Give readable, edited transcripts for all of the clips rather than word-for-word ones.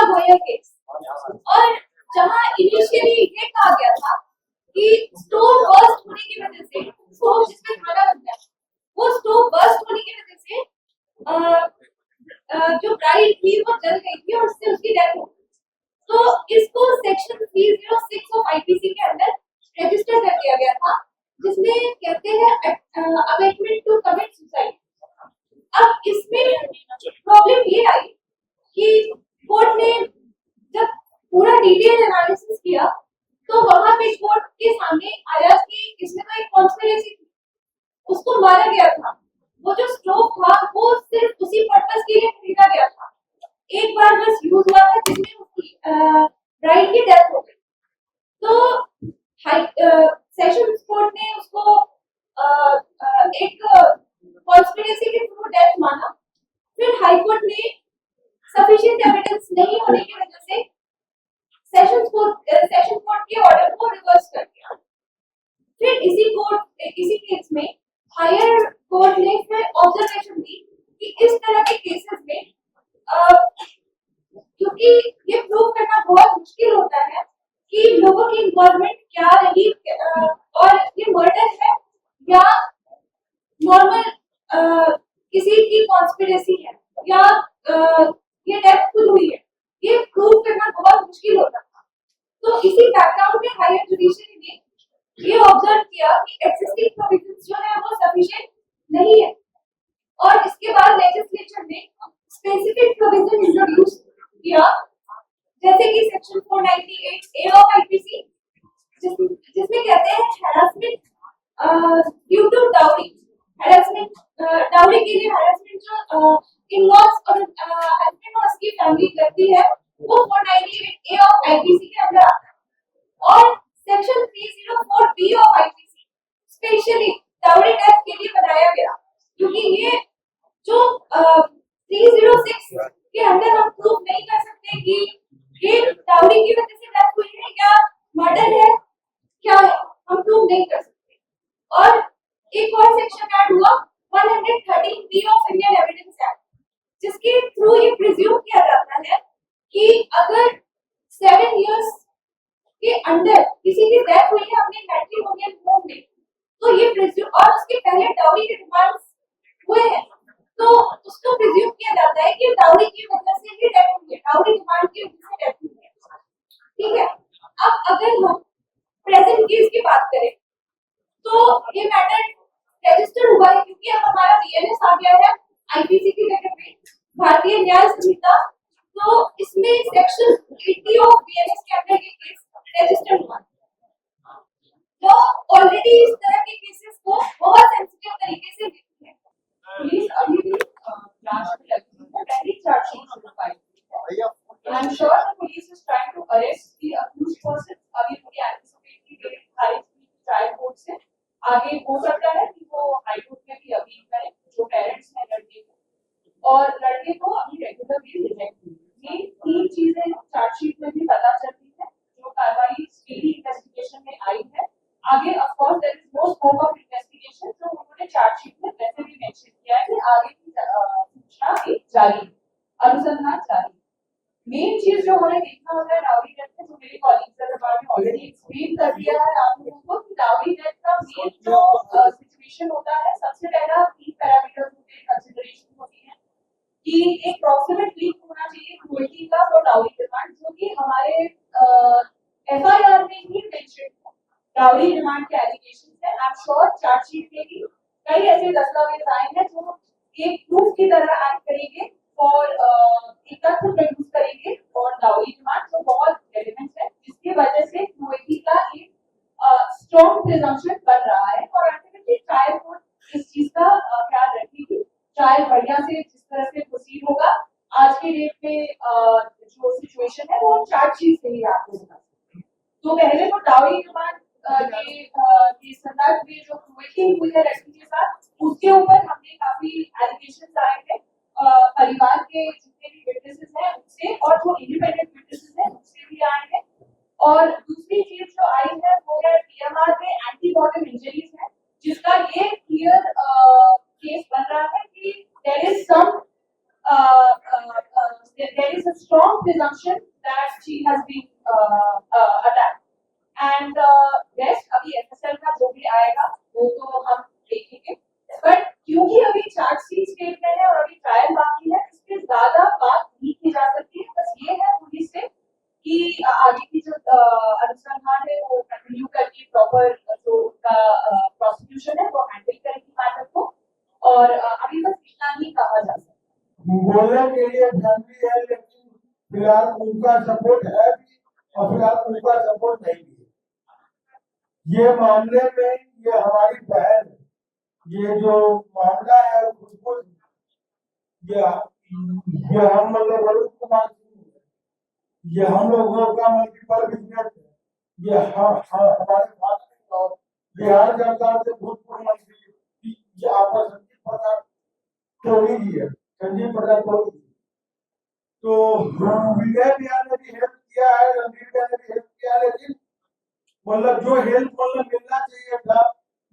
Goyal case, और जहां initially ये कहा गया था कि स्टोव बर्स्ट होने की वजह से, स्टोव जिसमें खाना बनता है, वो स्टोव बर्स्ट होने की वजह से जो ब्राइड थी वो जल गई थी और उससे उसकी डेथ हो गई। तो इसको सेक्शन 306 ऑफ आईपीसी के अंदर रजिस्टर कर दिया गया था, जिसमें कहते हैं अबेटमेंट टू कमिट सुसाइड। अब इसमें प्रॉब्लम ये आई कि कोर्ट ने जब पूरा डिटेल एनालिसिस किया तो वहां पे कोर्ट के सामने आया कि इसमें तो एक कॉन्स्पिरेसी थी, उसको मारा गया था। वो जो स्टोव था वो सिर्फ उसी पर्पस के लिए खरीदा गया था, एक बार बस यूज हुआ था जिसमें उसकी ब्राइड की डेथ हो गई। तो सेशन कोर्ट ने उसको एक कॉन्स्पिरेसी के थ्रू डेथ माना। फिर हाई कोर्ट ने सफिशिएंट एविडेंस नहीं होने की वजह से सेशन कोर्ट के ऑर्डर को रिवर्स कर दिया। फिर इसी केस में हायर कोर्ट ने फिर ऑब्जर्वेशन दी कि इस तरह के केसेस में क्योंकि ये प्रूव करना बहुत मुश्किल होता है कि लोगों की इन्वॉल्वमेंट क्या रही और ये मर्डर है या नॉर्मल किसी की कॉन्स्पिरेसी है या ये डेथ खुद हुई है, ये प्रूव करना बहुत मुश्किल होता था। तो इसी बैकग्राउंड में हायर जुडिशरी ने ये ऑब्जर्व किया कि एक्सिस्टिंग प्रोविजंस जो है वो सफिशिएंट नहीं है, और इसके बाद लेजिस्लेचर ने स्पेसिफिक प्रोविजन इंट्रोड्यूस किया, जैसे कि सेक्शन 498 ए ऑफ आईपीसी, जिसमें कहते हैं harassment due to dowry. Harassment dowry के लिए हैरेसमेंट जो इन-लॉज और हस्बैंड और उसकी फैमिली करती है वो 498 ए ऑफ आईपीसी के अंदर आता है। और section 304 B of IPC specially dowry death के लिए बनाया गया, क्योंकि ये जो 306 के अंदर हम प्रूव नहीं कर सकते कि ये डाउरी की वजह से डेथ हुई है या मर्डर है, क्या है, हम प्रूव नहीं कर सकते। और एक और सेक्शन ऐड हुआ 113 B of Indian Evidence Act, जिसके थ्रू ये प्रिज्यूम किया जाता है कि अगर 7 इयर्स के अंदर किसी की डेथ हुई है अपने मैट्रिमोनियल होम में, तो ये प्रिज्यूम, और उसके पहले डाउरी के डिमांड्स हुए हैं, तो उसको प्रिज्यूम किया जाता है कि डाउरी की वजह से ही डेथ हुई है, डाउरी डिमांड की वजह से डेथ हुई है। ठीक है, अब अगर हम प्रेजेंट केस की बात करें तो ये मैटर रजिस्टर हुआ है क्योंकि अब हमारा बीएनएस आ गया है आईपीसी की जगह पे भारतीय न्याय संहिता, तो इसमें सेक्शन 80 ऑफ बीएनएस के अंदर ये केस रजिस्टर हुआ, जो ऑलरेडी इस तरह के केसेस को बहुत सेंसिटिव तरीके से देखती है। पुलिस अभी भी जांच में लगी है, पहली चार्जशीट शुरू पाई है। I am sure the police is trying to arrest the accused person. अभी पूरी एंटिसिपेट की खारिज की ट्रायल कोर्ट से आगे हो सकता है कि वो हाई कोर्ट में भी अपील करें, जो पेरेंट्स हैं लड़के को, और लड़के को अभी रेगुलर भी रिजेक्ट हुई। ये तीन चीजें चार्जशीट में भी पता चलती है, जो कार्रवाई स्पीडी इन्वेस्टिगेशन में आई है। आगे of course there is no scope of investigation, जो उन्होंने चार्जशीट में वैसे भी मेंशन किया है कि आगे की सूचना जारी, अनुसंधान जारी। मेन चीज जो हमें देखना होता है डाउरी डेथ में, जो मेरे कॉलीग्स ने ऑलरेडी एक्सप्लेन कर दिया है आप लोगों को, कि डाउरी डेथ का मेन जो सिचुएशन होता है, सबसे पहला 3 पैरामीटर्स होते हैं, कंसीडरेशन होती है कि एक प्रॉक्सिमेट लिंक होना चाहिए क्रुएल्टी का और डाउरी डिमांड, जो कि हमारे एफआईआर में ही मेंशन है। डाउरी डिमांड के एलिगेशंस है, आई एम श्योर चार्जशीट में भी कई ऐसे दस्तावेज आए हैं जो एक प्रूफ की तरह एक्ट करेंगे और एक तथ्य प्रोड्यूस करेंगे और डाउरी डिमांड जो बहुत रेलेवेंट है, जिसकी वजह से क्रुएल्टी का एक स्ट्रॉन्ग प्रिजम्पशन बन रहा है। और अल्टीमेटली ट्रायल कोर्ट इस चीज का ख्याल रखेगी, ट्रायल बढ़िया से जिस तरह से प्रोसीड होगा। आज के डेट में जो सिचुएशन है वो चार्जशीट से ही आपको बता सकते हैं। तो पहले तो डाउरी डिमांड के संदर्भ में जो क्रुएल्टी हुई है लड़की के साथ, उसके ऊपर हमने काफी एलिगेशंस आए हैं परिवार के जितने भी विटनेसेस हैं उससे, और जो इंडिपेंडेंट विटनेसेस हैं उससे भी आए हैं। और दूसरी चीज जो आई है वो है पीएमआर में एंटीबॉडी इंजरीज है, जिसका ये क्लियर केस बन रहा है कि there is some there is a strong presumption that she has been attacked. And rest अभी FSL का जो भी आएगा वो तो हम देखेंगे, बट क्योंकि अभी चार्जशीट स्टेट में है और अभी ट्रायल बाकी है, इस पे ज्यादा बात नहीं की जा सकती है। बस ये है पुलिस से कि आगे की जो अनुसंधान है वो कंटिन्यू करके प्रॉपर जो उनका प्रोसिक्यूशन है वो हैंडल करेगी मैटर को, और अभी बस इतना ही कहा जा सकता है। बोलने के लिए फैमिली है, लेकिन फिलहाल उनका सपोर्ट है भी और फिलहाल उनका सपोर्ट नहीं भी है। ये मामले में ये हमारी बहन, ये जो मामला है उसको ये हम मतलब वरुण कुमार सिंह, ये हम लोगों का मल्टीपल बिजनेस है। ये हमारे फादर और बिहार सरकार से भूतपूर्व मंत्री ये आपका संजीव प्रसाद टोली जी है, संजीव प्रसाद टोली जी। तो विजय बिहार ने भी हेल्प किया है, रणधीर बिहार ने भी हेल्प किया है, लेकिन मतलब जो हेल्प मतलब मिलना चाहिए था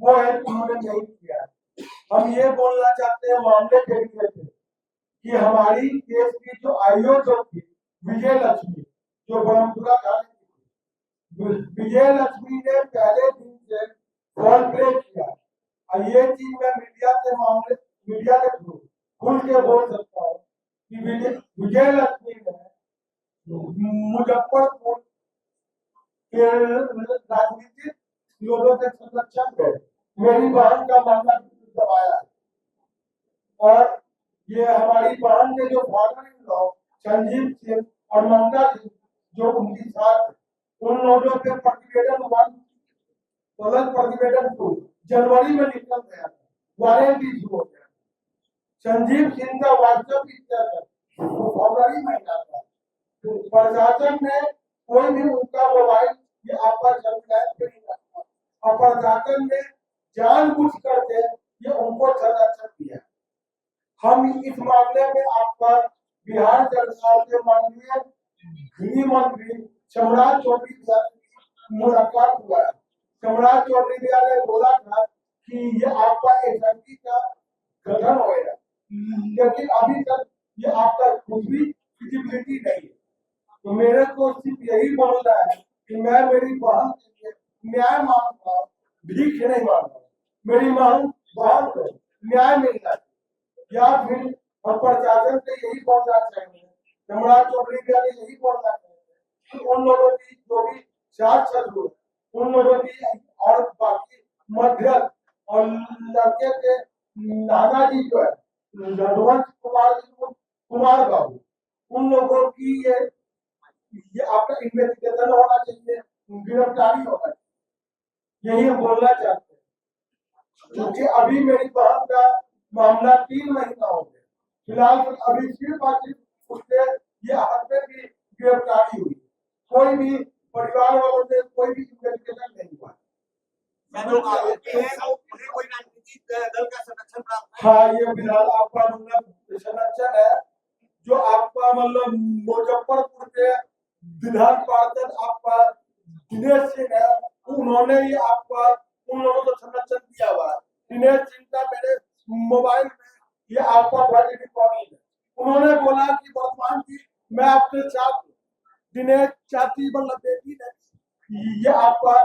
वो हेल्प उन्होंने नहीं किया। हम ये बोलना चाहते हैं मामले के लिए कि हमारी देश की जो आईओ जो थी विजय लक्ष्मी, जो ब्रह्मपुरा थाने की, विजय लक्ष्मी ने पहले दिन से फॉल प्ले किया। और ये चीज मैं मीडिया के थ्रू खुल के बोल सकता हूँ कि विजय लक्ष्मी ने मुजफ्फरपुर के राजनीतिक लोगों के संरक्षण में मेरी बहन का मामला दबाया, और ये हमारी बहन के जो father in law Sanjeev Singh और ममता सिंह जो उनकी साथ, उन लोगों के प्रतिवेदन 1 प्लस प्रतिवेदन 2 जनवरी में निकल गया था, वारंट इशू हो गया। संजीव सिंह का व्हाट्सएप स्टेटस वो फरवरी में था। तो प्रशासन ने कोई भी उनका मोबाइल ये आपका संचालित नहीं करता, और प्रशासन ने जानबूझ करके ये उनको संरक्षण दिया। हम इस मामले में आपका बिहार सरकार के माननीय गृह मंत्री सम्राट चौधरी की मुलाकात हुआ है। सम्राट चौधरी ने बोला था कि ये आपका एसआईटी का गठन होगा, लेकिन अभी तक ये आपका कुछ भी विजिबिलिटी नहीं है। तो मेरे को सिर्फ यही बोलना है कि मैं मेरी बहन के लिए न्याय मांगता हूँ, भीख नहीं मांगता। मेरी बहन को न्याय मिलना चाहिए, या फिर हम प्रशासन से यही बोलना चाहेंगे, सम्राट चौधरी ने यही बोलना चाहेंगे कि उन लोगों की जो भी साथ उन लोगों की और बाकी मध्यस्थ और लड़के के नाना जी जो है रघुवंश कुमार बाबू, उन लोगों की ये आपका इन्वेस्टिगेशन होना चाहिए, गिरफ्तारी होना चाहिए, यही हम बोलना चाहते हैं। क्योंकि अभी मेरी बहन का मामला 3 महीना हो गया, फिलहाल अभी सिर्फ उससे ये हत्या की गिरफ्तारी हुई, कोई भी परिवार वालों से कोई भी इन्वेस्टिगेशन नहीं हुआ। कोई राजनीतिक दल का संरक्षण प्राप्त? हाँ, ये फिलहाल आपका मतलब संरक्षण है, जो आपका मतलब मुजफ्फरपुर के विधान पार्षद आपका दिनेश सिंह है, उन्होंने ही आपका उन लोगों को संरक्षण दिया हुआ है। दिनेश सिंह का मेरे मोबाइल में ये आपका वॉइस रिकॉर्डिंग है। उन्होंने बोला कि वर्तमान की मैं आपके साथ, दिनेश चाची मतलब बेटी ने, ये आपका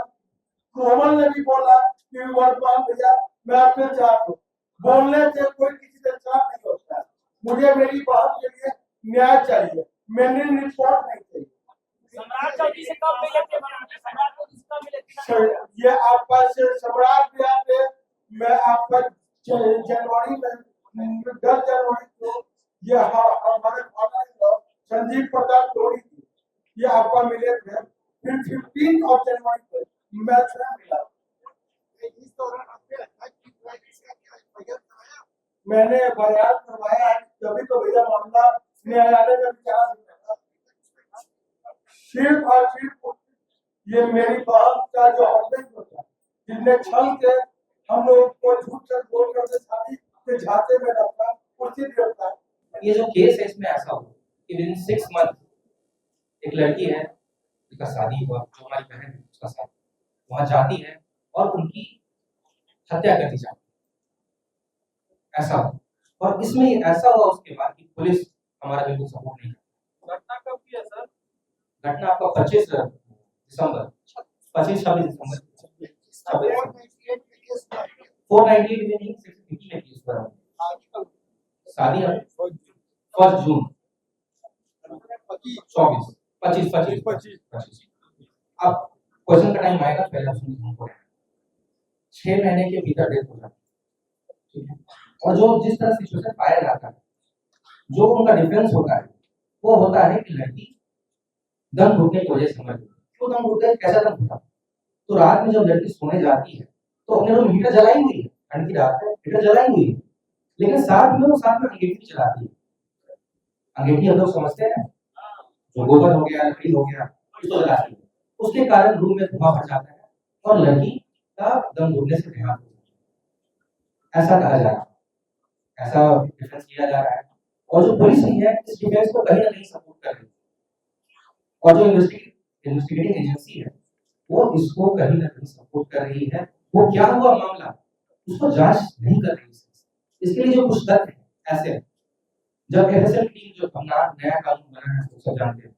कोमल ने भी बोला कि वर्तमान भैया मैं आपके साथ हूँ। बोलने से कोई किसी के साथ नहीं होता है। मुझे मेरी बहन के लिए न्याय चाहिए, मैंने रिपोर्ट नहीं चाहिए। सम्राट चौधरी से कब मिले थे? सम्राट चौधरी से कब मिले थे? ये आपका सम्राट बिहार पे मैं आपका जनवरी में 10 जनवरी को ये हमारे फादर संजीव प्रसाद टोली थी, ये आपका मिले थे। फिर 15 जनवरी को मैं मिला। इस दौरान मैंने बयान करवाया है, तभी तो भैया मामला न्यायालय में विचार सिर्फ और सिर्फ ये मेरी बहन का जो हस्बैंड होता है, जिसने छल के हम लोग को झूठ से बोल करके शादी के झांसे में रखा, उसी गिरफ्तार। ये जो केस है इसमें ऐसा हुआ कि विद इन 6 मंथ एक लड़की है जिसका शादी हुआ, जो हमारी बहन है उसका शादी, वहां जाती है और उनकी हत्या कर दी जाती है, ऐसा हुआ। और इसमें ऐसा हुआ उसके बाद कि पुलिस हमारा बिल्कुल सपोर्ट नहीं करती, घटना आपका 25 दिसंबर 26 दिसंबर 498 में नहीं 650 में केस पर शादी है 1 जून 25 अब क्वेश्चन का टाइम आएगा, पहले ऑप्शन को 6 महीने के भीतर डेथ हो जाती है, ठीक है। और जो जिस तरह सिचुएशन पाया जाता है, जो उनका डिफरेंस होता है वो होता है कि लड़की दम घुटने की वजह से मर गई। क्यों दम घुटने, कैसा दम घुटा? तो रात में जब लड़की सोने जाती है तो अपने रूम हीटर जलाई हुई है, ठंड की रात है, हीटर जलाई हुई है, लेकिन साथ में अंगीठी भी चलाती है। अंगीठी हम लोग समझते हैं, जो गोबर हो गया, लकड़ी हो गया, उसको जलाती है। उसके कारण रूम में धुआं भर जाता है और लड़की का दम घुटने से देहांत हो जाता है, ऐसा कहा जा रहा है, ऐसा डिफेंस किया जा रहा है। और जो पुलिस है इस डिफेंस को कहीं ना कहीं सपोर्ट कर रही है, और जो इन्वेस्टिगेटिंग एजेंसी है वो इसको कहीं ना कहीं सपोर्ट कर रही है। वो क्या हुआ मामला, उसको जांच नहीं कर रही है। इसके लिए जो कुछ तथ्य है ऐसे, जब एफएसएल टीम जो नया कानून बना है, सब जानते हैं,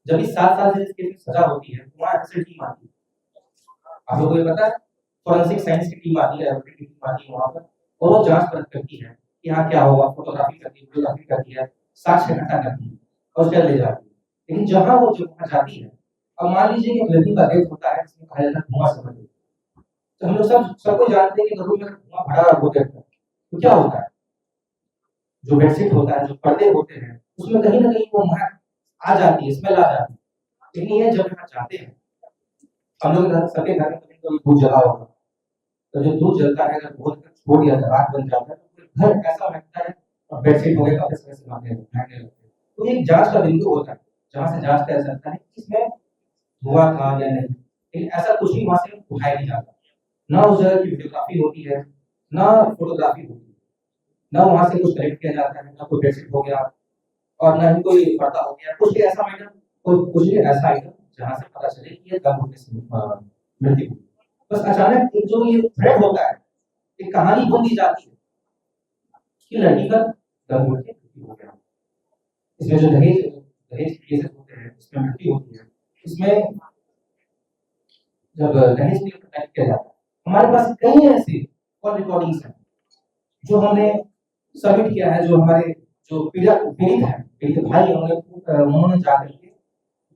जब इस 7 साल से इसके लिए सजा होती है तो वहाँ एफएसएल टीम आती है, आप लोगों को पता है, फोरेंसिक साइंस की टीम आती है, लैबोरेटरी की टीम आती है वहाँ पर, और वो जांच परख करती है कि हाँ क्या होगा, फोटोग्राफी करती है, वीडियोग्राफी करती है, साक्ष्य इकट्ठा करती है और उसके बाद ले जाती है। लेकिन जहाँ वो जो वहाँ जाती है, अब मान लीजिए कि एक लड़की का डेथ होता है, जिसमें कहा जाता है धुआं से मरी, तो हम लोग सबको जानते हैं कि रूम में धुआं भरा होता है तो क्या होता है, जो बेडशीट होता है, जो पर्दे होते हैं, उसमें कहीं ना कहीं वो महक आ जाती है, स्मेल आ जाती है। लेकिन ये जब यहाँ जाते हैं, हम लोग सबके घर में कभी दूध जला होगा, तो जो दूध जलता है अगर बहुत छोड़ दिया जाता है, रात बन जाता है, तो घर ऐसा महकता है और बेडशीट हो गया काफी समय से महकने लगते हैं। तो एक जांच का बिंदु होता है जहाँ से जांच किया जाता है कि इसमें धुआं था या नहीं, लेकिन ऐसा कुछ भी वहां से उठाया नहीं जाता। ना उस जगह की वीडियोग्राफी होती है, ना फोटोग्राफी होती है, ना वहां से कुछ कलेक्ट किया जाता है, ना कोई बेडशीट हो गया और ना ही कोई पर्दा हो गया, कुछ भी ऐसा आइटम, कुछ भी ऐसा आइटम जहाँ से पता चले कि ये दम घुटने से मृत्यु हुई। बस अचानक एक जो ये थ्रेड होता है, एक कहानी बोल दी जाती है कि लड़की का दम घुटने मृत्यु हो गया। इसमें जो दहेज केसेस होते हैं उसमें मृत्यु होती है, इसमें जब दहेज के कलेक्ट किया जाता है, हमारे पास कई ऐसे कॉल रिकॉर्डिंग्स हैं जो हमने सबमिट किया है, जो हमारे जो पीड़ित है, पीड़ित भाई उन्होंने जाकर के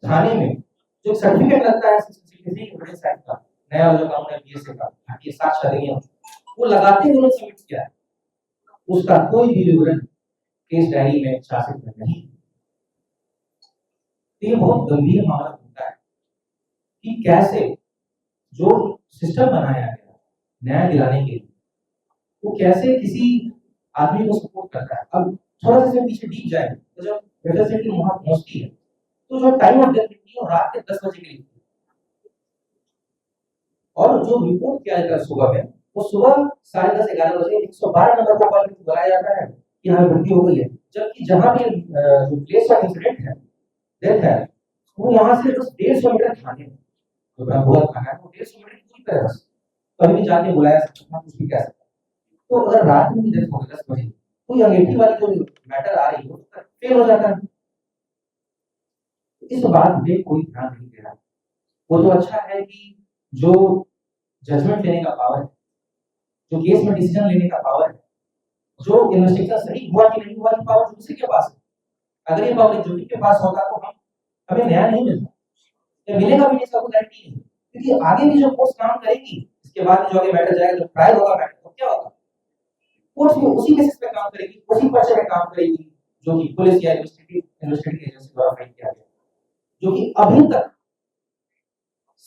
थाने में जो सर्टिफिकेट लगता है किसी बड़े साइट का, नया जो कानून है बीएसए का, ये साक्ष्य अधिनियम, वो लगाते हुए उन्होंने सबमिट किया है, उसका कोई भी विवरण केस डायरी में शासित में नहीं। तो ये बहुत गंभीर मामला होता है कि कैसे जो सिस्टम बनाया गया न्याय दिलाने के लिए, वो कैसे किसी आदमी को सपोर्ट करता है। अब थोड़ा सा पीछे डीप जाए तो जब वेटरसिटी वहां पहुंचती है तो जो टाइम ऑफ डेथ लिखती है रात के 10 बजे की लिखती है, और जो रिपोर्ट किया जाता है सुबह में, वो सुबह 10:30-11 बजे 112 नंबर पर कॉल करके बुलाया जाता है कि यहाँ मृत्यु हो गई है, जबकि जहां पे जो प्लेस ऑफ इंसिडेंट है, डेथ है, वो वहां से बस 150 मीटर थाने में जो ब्रह्मपुरा थाना है, वो 150 मीटर की दूरी पर है, बस कभी भी जाके बुलाया सकता, कुछ भी कह सकता। तो अगर रात में भी डेथ हो गई 10 बजे, तो ये अंगीठी वाली जो मैटर आ रही है उसका फेल हो जाता है। इस बात में कोई ध्यान नहीं दे रहा। वो तो अच्छा है कि जो जजमेंट लेने का पावर है, जो केस में डिसीजन लेने का पावर है, जो इन्वेस्टिगेशन सही हुआ कि नहीं हुआ की पावर दूसरे के पास है। अगर ये पावर ज्योति के पास होता तो हमें न्याय नहीं मिलता, या मिलेगा भी नहीं, इसका कोई गारंटी नहीं, क्योंकि आगे भी जो कोर्ट काम करेगी, इसके बाद जो आगे मैटर जाएगा, जो ट्रायल होगा मैटर, तो क्या होगा, कोर्ट भी उसी बेसिस पे काम करेगी, उसी पर्चे पे काम करेगी जो कि पुलिस या इन्वेस्टिगेटिंग एजेंसी द्वारा फाइल किया गया, जो कि अभी तक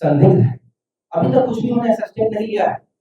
संदिग्ध है, अभी तक कुछ भी उन्होंने ऐसा स्टेप नहीं लिया है